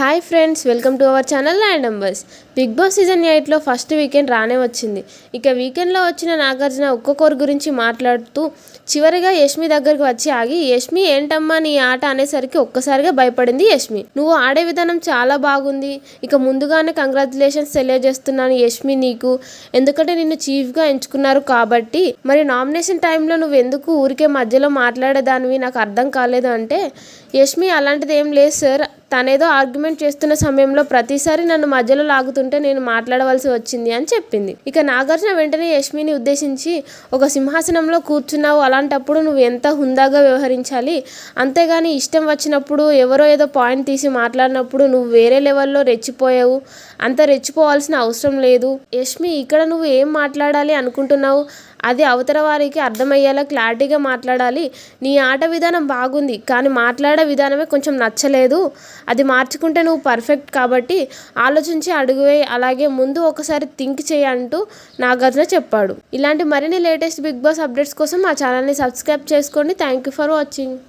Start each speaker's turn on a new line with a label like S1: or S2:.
S1: Hi friends, welcome to our channel land numbers. Big boss season 8లో first weekend రానే వచ్చింది. ఇక వీకెండ్లో వచ్చిన నాగార్జున ఒక్కొక్కరి గురించి మాట్లాడుతూ చివరిగా యష్మి దగ్గరకు వచ్చి ఆగి, యష్మి ఏంటమ్మా నీ ఆట అనేసరికి ఒక్కసారిగా భయపడింది యష్మి. నువ్వు ఆడే విధానం చాలా బాగుంది, ఇక ముందుగానే కంగ్రాచులేషన్స్ తెలియజేస్తున్నాను యష్మి నీకు, ఎందుకంటే నిన్ను చీఫ్గా ఎంచుకున్నారు కాబట్టి. మరి నామినేషన్ టైంలో నువ్వు ఎందుకు ఊరికే మధ్యలో మాట్లాడేదానివి, నాకు అర్థం కాలేదు అంటే, యష్మి అలాంటిది ఏం లేదు సార్, తనేదో ఆర్గ్యుమెంట్ చేస్తున్న సమయంలో ప్రతిసారి నన్ను మధ్యలో లాగుతుంటే నేను మాట్లాడవలసి వచ్చింది అని చెప్పింది. ఇక నాగార్జున వెంటనే యష్మిని ఉద్దేశించి, ఒక సింహాసనంలో కూర్చున్నావు, అలాంటప్పుడు నువ్వు ఎంత హుందాగా వ్యవహరించాలి, అంతేగాని ఇష్టం వచ్చినప్పుడు ఎవరో ఏదో పాయింట్ తీసి మాట్లాడినప్పుడు నువ్వు వేరే లెవెల్లో రెచ్చిపోయావు, అంత రెచ్చిపోవాల్సిన అవసరం లేదు. యష్మి, ఇక్కడ నువ్వు ఏం మాట్లాడాలి అనుకుంటున్నావు అది అవతల వారికి అర్థమయ్యేలా క్లారిటీగా మాట్లాడాలి. నీ ఆట విధానం బాగుంది, కానీ మాట్లాడే విధానమే కొంచెం నచ్చలేదు, అది మార్చుకుంటే నువ్వు పర్ఫెక్ట్ కాబట్టి ఆలోచించి అడుగు వేయి, అలాగే ముందు ఒకసారి థింక్ చేయి అంటూ నాగార్జున చెప్పాడు. ఇలాంటి మరిన్ని లేటెస్ట్ బిగ్ బాస్ అప్డేట్స్ కోసం మా ఛానల్ని సబ్స్క్రైబ్ చేసుకోండి. Thank you for watching.